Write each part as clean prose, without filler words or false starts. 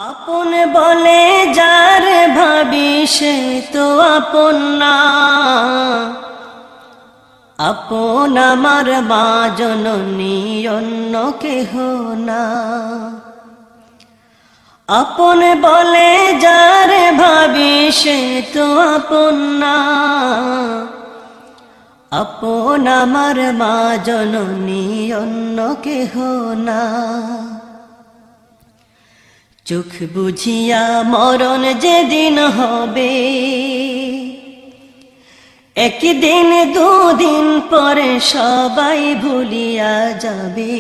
আপন বলে যার ভাবি সে তো আপন না, আপন আমার মা জননী অন্য কেহ না। আপন বলে যার ভাবি সে তো আপন না, আপন আমার মা জননী অন্য কেহ না। চোখ বুঝিয়া মরণ যেদিন হবে, একদিন দুদিন পরে সবাই ভুলিয়া যাবে।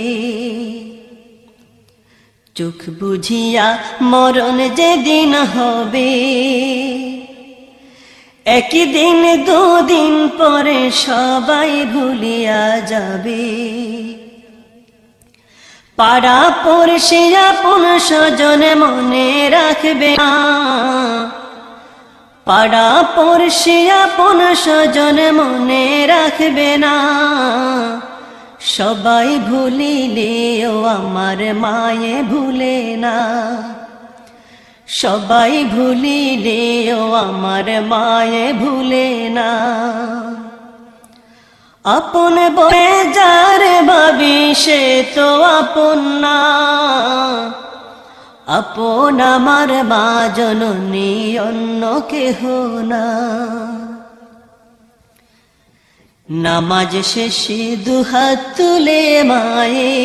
চোখ বুঝিয়া মরণ যেদিন হবে, একদিন দুদিন পরে সবাই ভুলিয়া যাবে। পাড়া পড়শি আপন স্বজন মনে রাখবে না, পাড়া পড়শি আপন স্বজন মনে রাখবে না। সবাই ভুলিলেও আমার মায়ে ভুলে না, সবাই ভুলিলেও আমার মায়ে ভুলে না। আপন বলে যার ভাবি সে তো আপন না, আপন আমার মা জননী অন্য কেহ না। নামাজ শেষে দুহাত তুলে মায়ে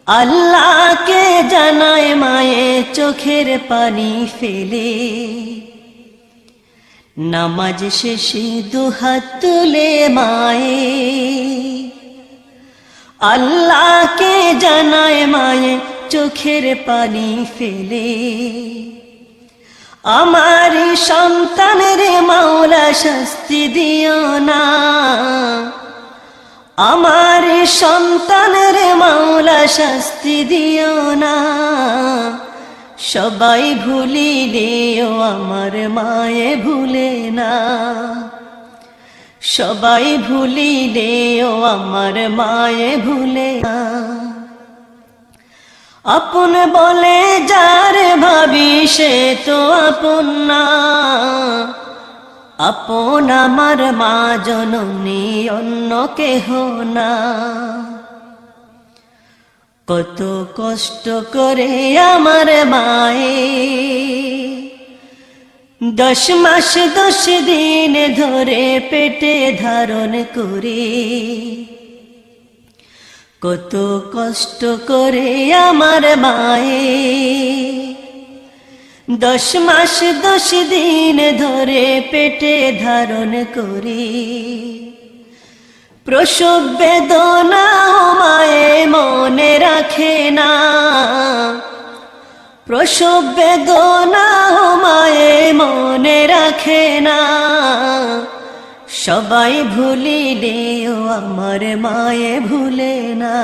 আল্লাহকে জানায় মায়ে চোখের পানি ফেলে। নামাজ শেষে দুহাত তুলে মায়ে আল্লাহকে জানায় মায়ে চোখের পানি ফেলে। আমার সন্তানের মাওলা শাস্তি দিও না, আমার সন্তানের মাওলা শাস্তি দিও না। সবাই ভুলিলেও আমার মায়ে ভুলে না, সবাই ভুলিলেও আমার মায়ে ভুলে না। আপন বলে যার ভাবি সে তো আপন না, আপন আমার মা জননী অন্য কেহ না। কত কষ্ট করে আমার মায়ে 10 মাস 10 দিন ধরে পেটে ধারণ করে। কত কষ্ট করে আমার মায়ে 10 মাস 10 দিন ধরে পেটে ধারণ করে। প্রসব বেদনা মায়ে মনে রাখে না, প্রসব বেদনা মায়ে মনে রাখে না। সবাই ভুলিলেও আমার মায়ে ভুলে না,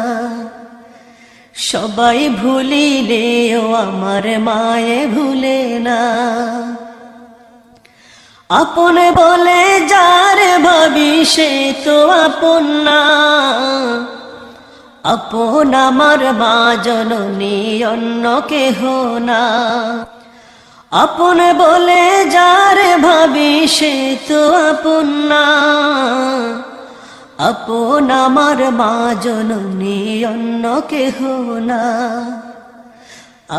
সবাই ভুলিলেও আমার মায়ে ভুলে না। আপন বলে যার ভাবি সে তো আপন না, আপন আমার মা জননী অন্য কেহ না। আপন বলে যার ভাবি সে তো আপন না, আপন আমার মা জননী অন্য কেহ না।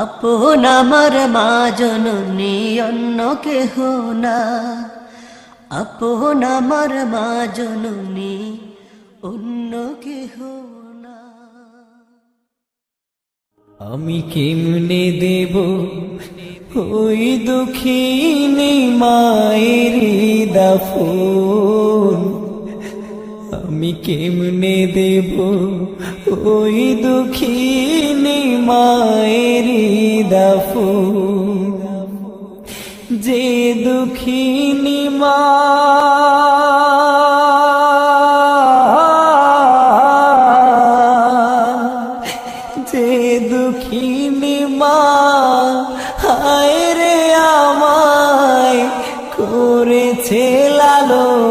আপন আমার মা জননী অন্য কেহ না, আপন আমার মা জননী অন্য কেহ না। আমি কেমনে দেব ওই দুঃখিনী মায়ের দাফন, আমি কেমনে দেব ওই দুঃখিনী মায়ের দাফন। যে দুঃখিনী মা যে দুঃখিনী মা হায় রে আমায় করেছে লালন,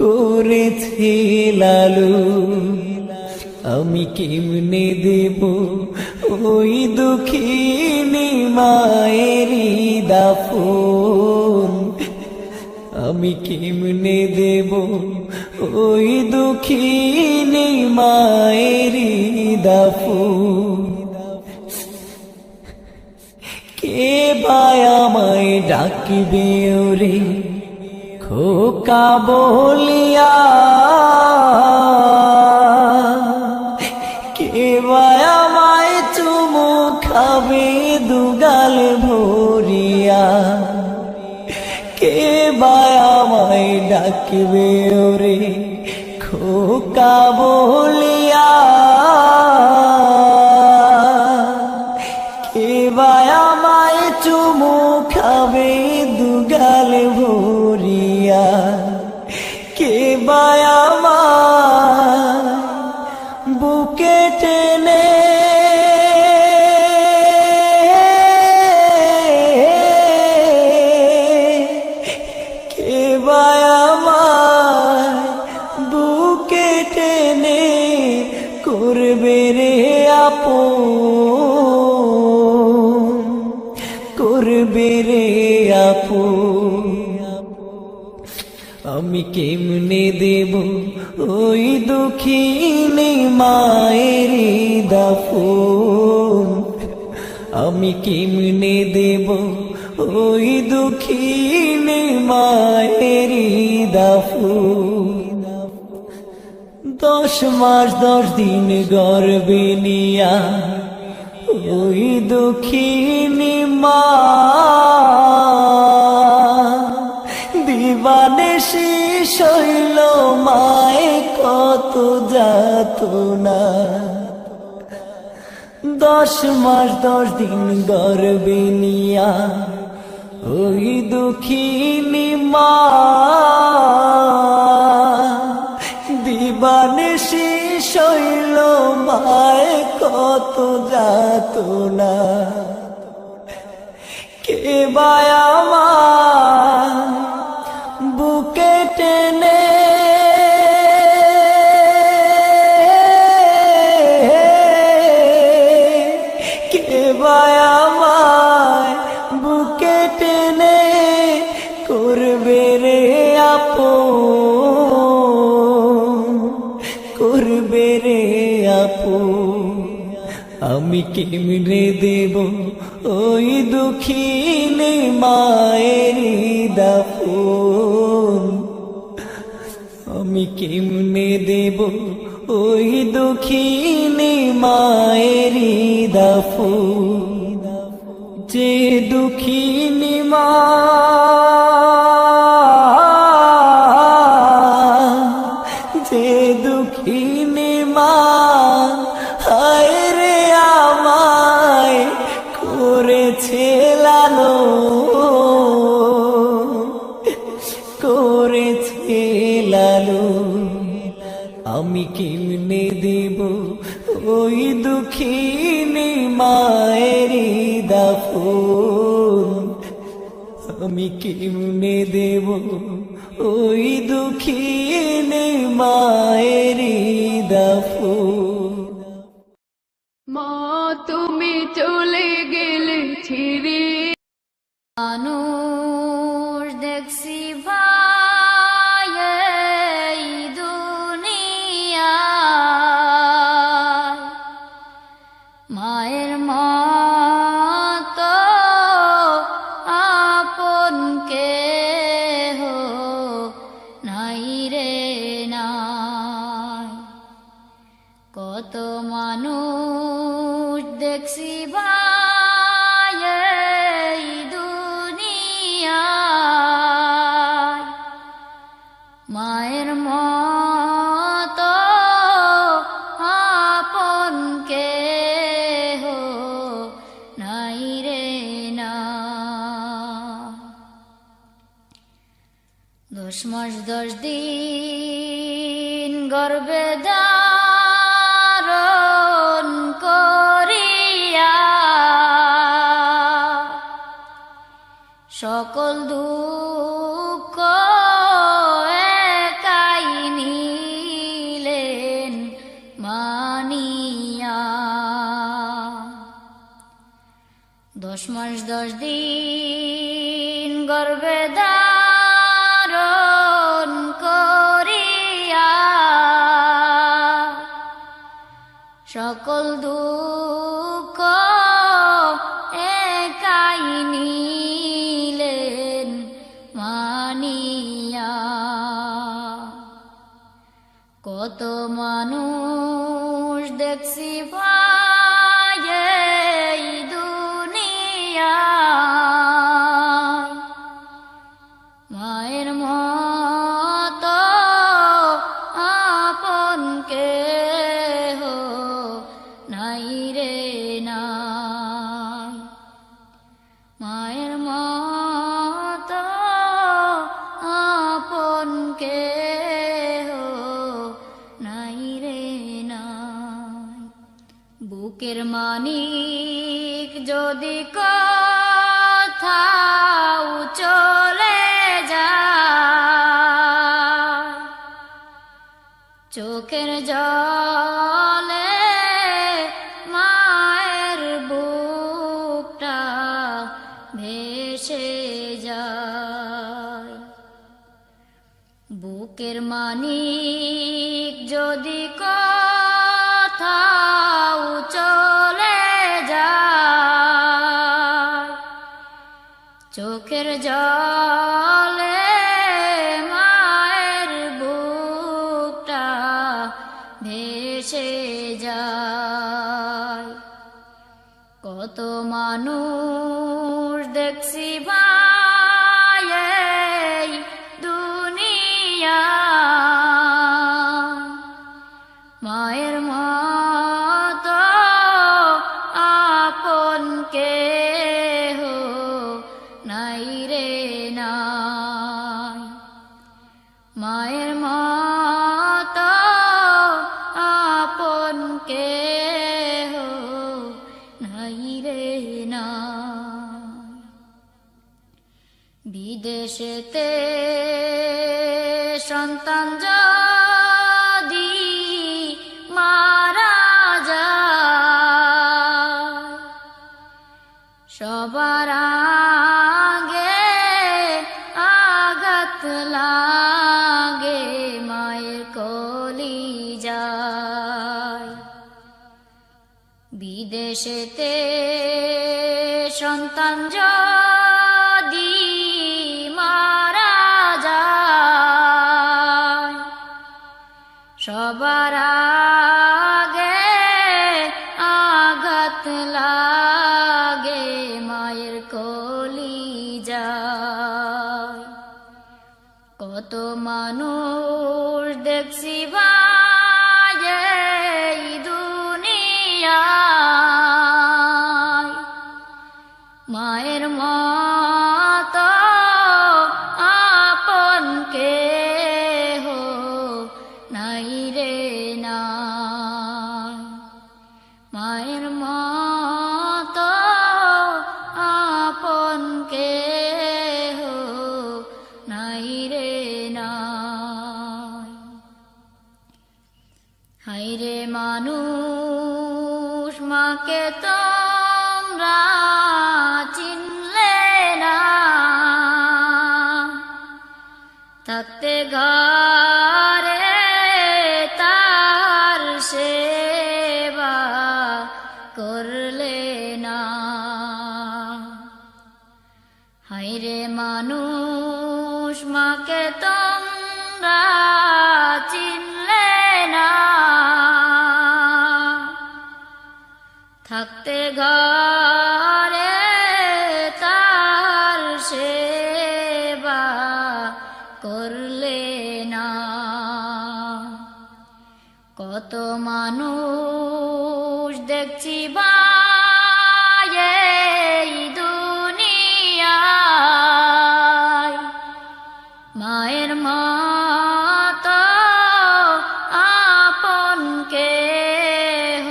করেছে লালন। আমি কেমনে দেব ওই দুঃখিনী মায়েরই দাফন, আমি কেমনে দেব ওই দুঃখিনী মায়েরই দাফন। কে ভাই আমায় ডাকবে ওরে খোকা বলিয়া, কে ভাই আমায় চুমু খাবে দুগাল ভরিয়া, কে ভাই আমায় ডাকবে ওরে খোকা বলিয়া, কে ভাই আমায় চুমু খাবে দুগাল ভরিয়া, কে ভাই আমায় বুকে টেনে কে ভাই আমায় বুকে টেনে করবে রে আপন, করবে রে আপন। আমি কেমনে দেব ওই দুঃখিনী মায়েরই দাফন, আমি কেমনে দেব ওই দুঃখিনী মায়েরই দাফন। 10 মাস 10 দিন গর্ভে নিয়া ওই দুঃখিনী মা দিবানিশি শৈল মায়ে কত যাতনা, 10 মাস 10 দিন গর্ভে নিয়া ওই দুঃখিনী মা দিবানিশি শৈল মায়ে কত যাতনা, কে ভাই আমায় বুকে টেনে কে ভাই আমায় বুকে টেনে করবে রে আপন, করবে রে আপন। আমি কেমনে দেব ওই দুঃখিনী মায়েরই দাফন, আমি কেমনে দেব ওই দুঃখিনী মায়েরই দাফন। যে দুঃখিনী মা যে দুঃখিনী মা হায় রে আমায় করেছে লালন, করেছে লালন, আমি কেমনে দেব ওই দুঃখিনী মায়েরই দাফন, আমি কেমনে দেব ওই দুঃখিনী মায়েরই দাফন। মা তুমি চলে গেলে ছিড়ে মানুষ দেখছি ভাই এই দুনিয়ায়, মায়ের মতো আপন কেহ নাই রে নাই। কত মানুষ দেখছি ভাই এই দুনিয়ায়, মায়ের মতো আপন কেহ নাই রে না। 10 মাস 10 দিন গর্ভে ধারণ করিয়া সকল দুঃখ একাই নিলেন মানি 10 মাস 10 দিন গর্ভে ধারণ করিয়া সকল দুঃখ একাই নিলেন মানিয়া। কত মানুষ দেখছি ভাই এই দুনিয়ায়, মায়ের মতো আপন কেহ নাই রে নাই, মায়ের মতো আপন কেহ নাই রে নাই। বুকের মানিক যদি কোথাও চলে যায়, চোখের জলে মায়ের বুকটা ভেসে যায়। বুকের মানিক যদি কোথাও চলে যায়, চোখের জলে মায়ের বুকটা ভেসে যায়। কত মানুষ দেখছি ভাই এই দুনিয়ায়, মায়ের মতো আপন কেহ নাই রে নাই, মায়ের মতো আপন কেহ নাই রে নাই। বিদেশেতে সন্তান যদি মারা যায়, সবার আগে আঘাত লাগে মায়ের কলিজায়। বিদেশেতে সন্তান যদি মারা যায়, সবার আগে আঘাত লাগে মায়ের কলিজায়। কত মানুষ দেখছি ভাই এই দুনিয়ায়, মায়ের মতো আপন কেহ নাই রে নাই, মায়ের মতো আপন কেহ নাই রে নাই। হায়রে মানুষ মাকে তোমরা চিনলে না, থাকতে ঘরে তার সেবা করলে না। হায়রে মানুষ মাকে তোমরা চিনলে না, থাকতে ঘরে তার সেবা করলে না। কত মানুষ দেখছি ভাই এই দুনিয়ায়, মায়ের মতো আপন কেহ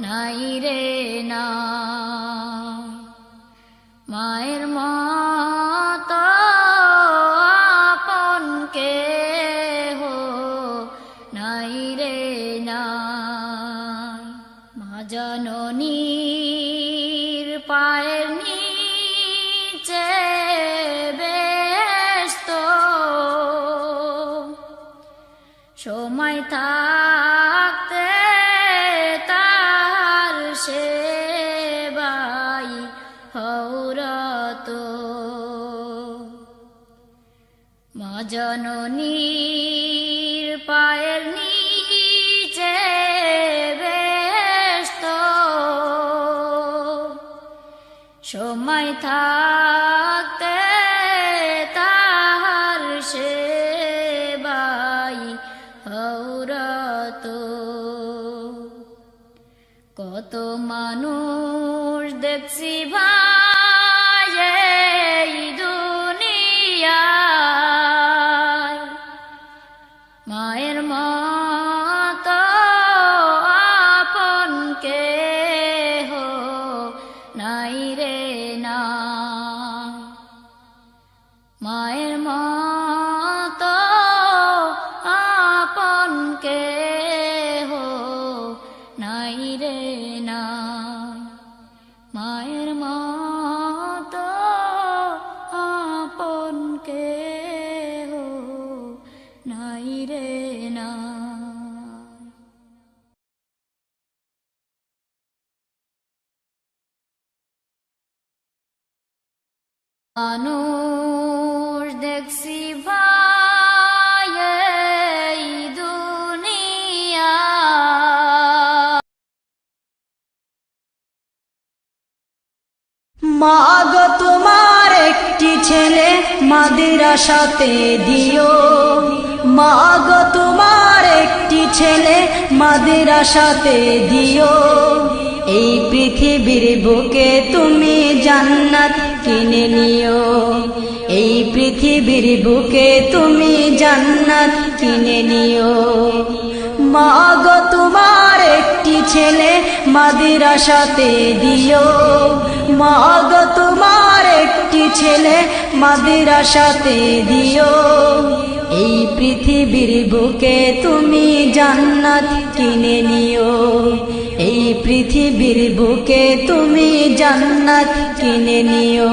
নাই রে নাই, মায়ের মতো আপন কেহ নাই রে নাই। মা জননীর পা জননীর পায়ের নিচে বেস্ত সময় থাকতে তাহার সেবাই হৌরত কত মানুষ দেখছি ভাই এই দুনিয়ায় মায়ের মতো আপন কেহ নাই রে না মায়ের মতো আপন কেহ নাই রে না মায়ের মতো আপন কেহ নাই রে না মানুষ দেখছি ভাই এই দুনিয়া মা গো তোমার একটি ছেলে মাদ্রাসাতে দিও মা গো তোমার একটি ছেলে মাদ্রাসাতে দিও এই পৃথিবীর বুকে তুমি জান্নাত কিনে নিও এই পৃথিবীর বুকে তুমি জান্নাত কিনে নিও মা গো তোমার একটি ছেলে মাদ্রাসাতে দিও মা গো তোমার একটি ছেলে মাদ্রাসাতে দিও এই পৃথিবীর বুকে তুমি জান্নাত কিনে নিও এই পৃথিবীর বুকে তুমি জান্নাত কিনে নিও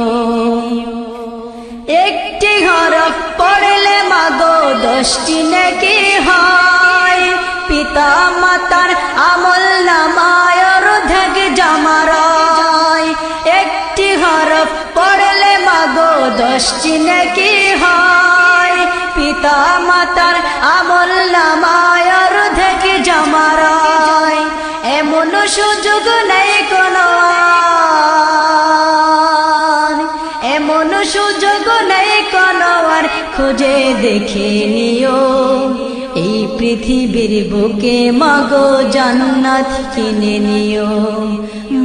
একটি হরফ পড়লে মাগো 10টি নেকি হয় পিতা মাতার আমল নামায় অর্ধেক জমা রয় একটি হরফ পড়লে মাগো 10টি নেকি হয় পিতা মাতার আমল নামায় অর্ধেক জমা রয় এমন সুযোগ নেই কোনো আর এমন সুযোগ নেই কোনো আর খুঁজে দেখে নিও এই পৃথিবীর বুকে মাগো জান্নাত কিনে নিও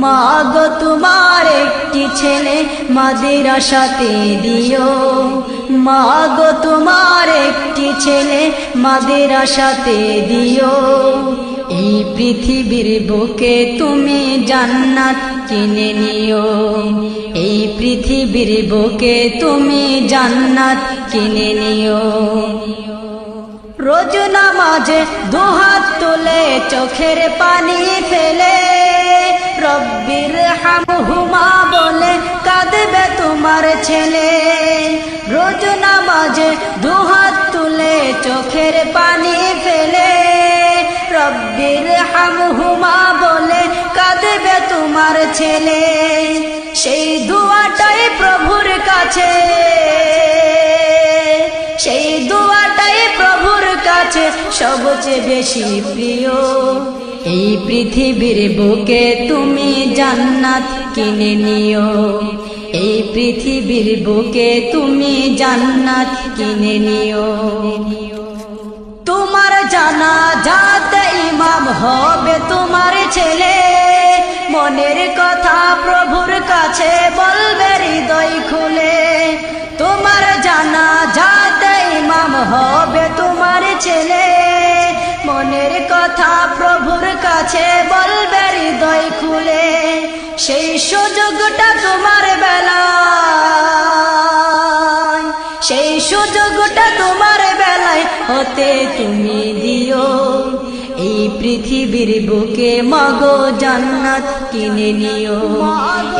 মাগো তোমার একটি ছেলে মাদ্রাসাতে দিও মাগো তোমার একটি ছেলে মাদ্রাসাতে দিও এই পৃথিবীর বুকে তুমি জান্নাত কিনে নিও এই পৃথিবীর বুকে তুমি জান্নাত কিনে নিও রোজ নামাজে দুহাত তুলে চোখের পানি ফেলে রব্বির হামহুমা বলে কাঁদবে তোমার ছেলে রোজ নামাজে দুহাত তুলে চোখের পানি ফেলে রব্বির হামহুমা বলে কাঁদবে তোমার ছেলে সেই দুয়াটাই প্রভুর কাছে সেই দুয়াটাই প্রভুর কাছে সবচেয়ে বেশি প্রিয় এই পৃথিবীর বুকে তুমি জান্নাত কিনে নিও এই পৃথিবীর বুকে তুমি জান্নাত কিনে নিও তোমার জানাজাতে ইমাম হবে তোমার ছেলে মনের কথা প্রভুর কাছে বলবে হৃদয় খুলে তোমার জানাজাতে ইমাম হবে তোমার ছেলে মনের কথা প্রভুর কাছে বলবে হৃদয় খুলে সেই সুযোগটা তোমার বেলায় সেই সুযোগটা তোমার বেলায় হতে তুমি দিও এই পৃথিবীর বুকে মাগো জান্নাত কিনে নিও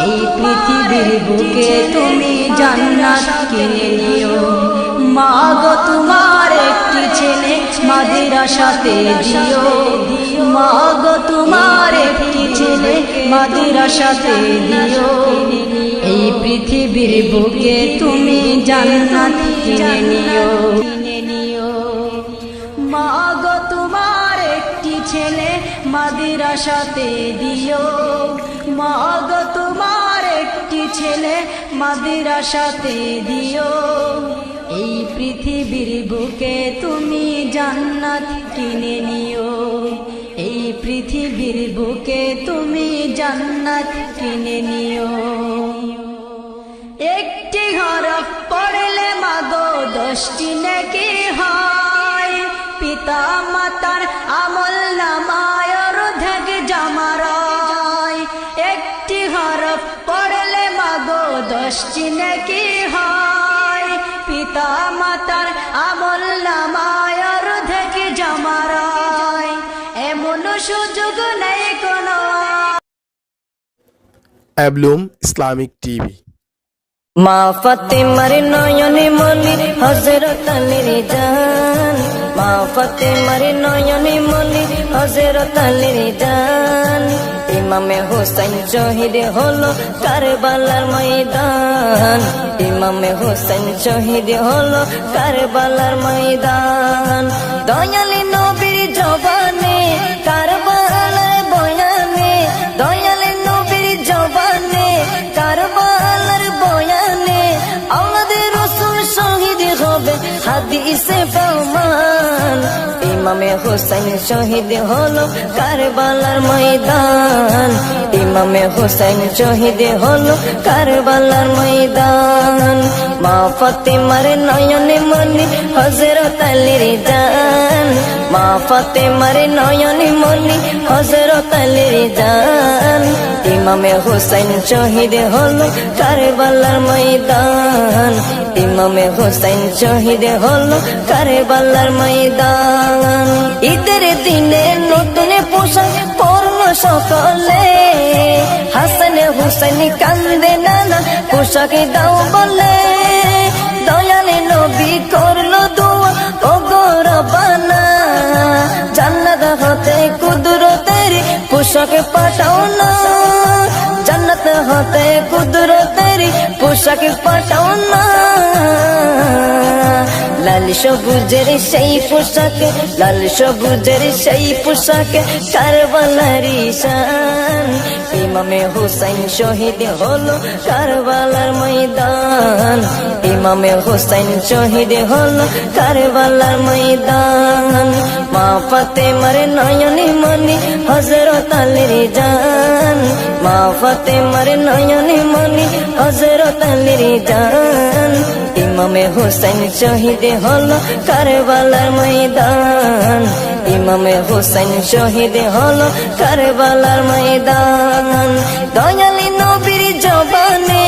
এই পৃথিবীর বুকে তুমি জান্নাত কিনে নিও মাগো তোমার একটি ছেলে মাদ্রাসাতে দিও মাগো তোমার একটি ছেলে মাদ্রাসাতে দিও এই পৃথিবীর বুকে তুমি জান্নাত কিনে নিও। মাদ্রাসাতে দিও। মা গো তোমার একটি ছেলে মাদ্রাসাতে দিও। এই পৃথিবীর বুকে তুমি জান্নাত কিনে নিও। এই পৃথিবীর বুকে তুমি জান্নাত কিনে নিও। একটি হরফ পড়লে মাগো 10টি নেকি হয়। পিতা মাতার আমল নামায় অর্ধেক জামারায়। একটি হরফ পড়লে মাগো 10টি নেকি হয়। পিতা মাতার আমল নামায় অর্ধেক জামারায়। এমন সুযোগ নেই কোনো। অ্যাবলুম ইসলামিক টিভি। মা ফাতেমার নয়নে মনি হযরত আলীর জান। মা ফাতেমার নয়নে মনি হযরত আলীর জান। ইমামে হোসেন শহীদ হলো কারবালার ময়দান। ইমামে হোসেন শহীদ হলো কারবালার ময়দান। দয়ালি নবীর জবানে কারবালার বয়ানে। দয়ালি নবীর জবানে কারবালার বয়ানে। আমাদের রাসূল শহীদ হবে হাদিসে প্রমাণ। ইমামে হোসেন শহীদ হলো কারবালার ময়দান। ইমামে হোসেন শহীদ হলো কারবালার ময়দান। মা ফাতেমার নয়নে মনি হযরত আলীর জান। মা ফাতেমার নয়নে মনি হযরত আলীর জান। ইমামে হোসেন শহীদ হলো কারবালার ময়দান। ইমামে হোসেন শহীদ হলো কারবালার ময়দান। ঈদের দিনে নতুন পোশাক পরলো সকলে। হাসান হুসেন কান্দে নানা পোশাক দাও বলে। দয়ালে নবী করলো দোয়া ও গো রব্বানা। জান্নাত হতে কুদরতের পোশাক পাঠাও না। জান্নাত হতে কুদরতের পোশাক পাঠাও না। লাল সবুজের সেই পোশাকে, লাল সবুজের সেই পোশাকে কারবালারি শান। ইমামে হোসেন শহীদ হলো কারবালার ময়দান। ইমামে হোসেন শহীদ হলো কারবালার ময়দান। মা ফাতেমার নয়নে মনি হযরত আলীর জান। মা ফাতেমার নয়নে মনি হযরত আলীর জান। ইমামে হোসেন শহীদ হলো কারবালার ময়দান। ইমামে হোসেন শহীদ হলো কারবালার ময়দান। দয়ালি নবীর জবানে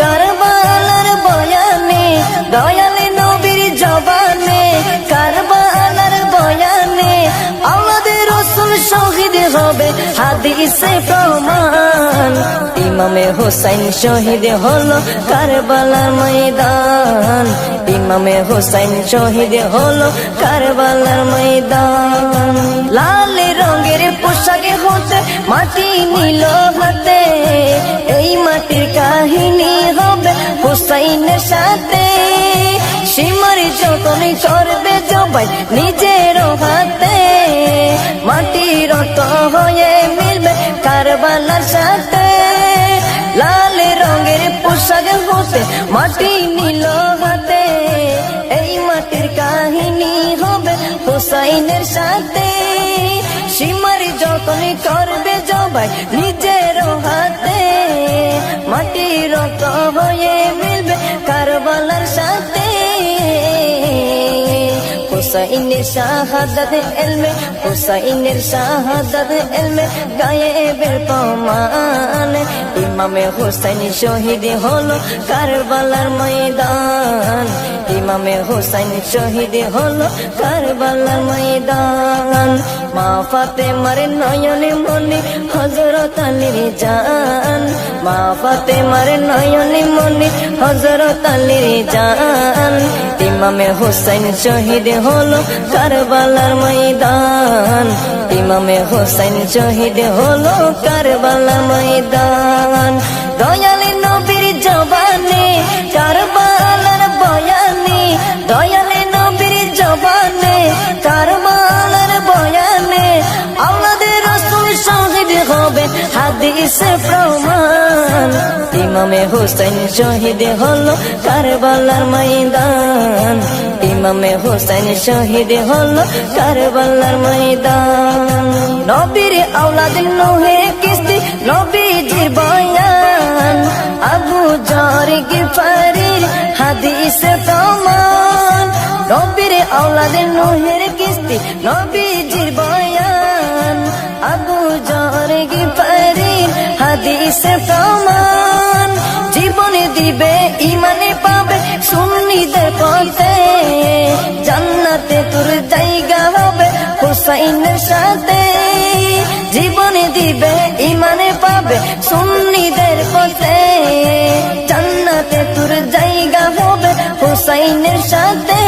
কারবালার বয়ানে। দয়ালি নবীর জবানে কারবালার বয়ানে। আমাদের রাসূল শহীদ হবে হাদিসে প্রমাণ। ইমামে হোসেন শহীদ হলো কারবালার ময়দান। ইমামে হোসেন শহীদ হলো কারবালার ময়দান। লাল রঙের পোশাকে হতে মাটি নিল হাতে। এই মাটির কাহিনী হবে হুসাইনের সাথে। সীমার যতন করবে জবাই নিজের হাতে। মাটির রক্ত হয়ে মিলবে কারবালার সাথে। লাল রঙের পোশাক হতে মাটি নিল হাতে। এই মাটির কাহিনী হবে হুসাইনের সাথে। সীমার যতন করবে জবাই নিজের হাতে। মাটির রক্ত হয়ে মিলবে কারবালার সাথে। হুসাইনের শাহাদাত ইলমে, হুসাইনের শাহাদাত ইলমে গায়েবের প্রমাণ। ইমামে হোসেন শহীদ হলো কারবালার ময়দান। ইমামে হোসেন শহীদ হলো কারবালার ময়দান। মা ফাতেমার নয়নে মনি হযরত আলীর জান। মা ফাতেমার নয়নে মনি হযরত আলীর জান। ইমামে হোসেন শহীদ হলো কারবালার ময়দান। ইমামে হোসেন শহীদ হলো কারবালার ময়দান। দয়ালি নবীর জবানে কারবালার বয়ানে। দয়ালি নবীর জবানে কারবালার বয়ানে। আমাদের রাসূল হাদিসে প্রমাণ ইমামে হোসেন শহীদ হলো কারবালার ময়দান ইমামে হোসেন শহীদ হলো কারবালার ময়দান নবীর আওলাদ নূহে কিস্তি নবীজির বয়ান আবু যর গিফারির হাদিসে প্রমাণ নবীর আওলাদ নূহের কিস্তি নবীজির বয়ান আবু যর গিফারির হাদিসে প্রমাণ জীবনে দিবে ইমানে পাবে সুন্নিদের পথে জান্নাতে তোর জায়গা হবে হুসাইনের সাথে জীবনে দিবে ইমানে পাবে সুন্নিদের পথে জান্নাতে তোর জায়গা হবে হুসাইনের সাথে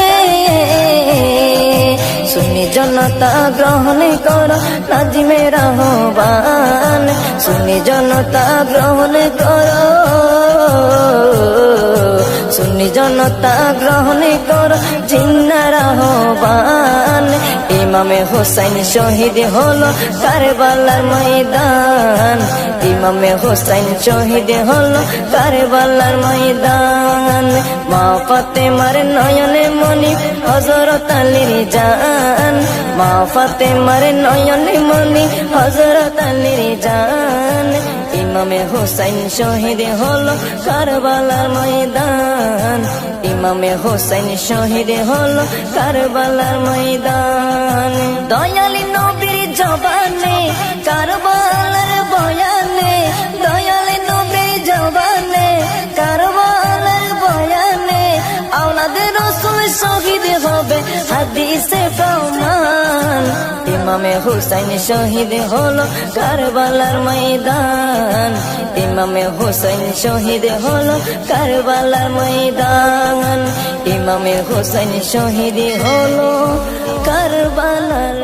সুন্নি জনতা গ্রহণ কর নাজিমের আহ্বান সুন্নি জনতা গ্রহণ কর সুন্নি জনতা গ্রহণ কর জিন্নার আহ্বান ইমামে হোসেন শহীদ হলো কারবালার ময়দান ইমামে হোসেন শহীদ হলো কারবালার ময়দান মা ফাতেমার নয়নে মনি হযরত আলীর জান মা ফাতেমার নয়নে মনি হযরত আলীর জান ইমামে হোসেন শহীদ হলো কারবালার ময়দান ইমামে হোসেন শহীদ হলো কারবালার ময়দান দয়ালি নবীর জবানে কারবালার বয়ানে দয়ালি নবীর জবানে কারবালার বয়ানে আওলাদ রাসূল শহীদ হবে হাদিসে প্রমাণ ইমামে হোসেন শহীদ হলো কারবালার ময়দান ইমামে হোসেন শহীদ হলো কারবালার ময়দান ইমামে হোসেন শহীদ হলো কারবালার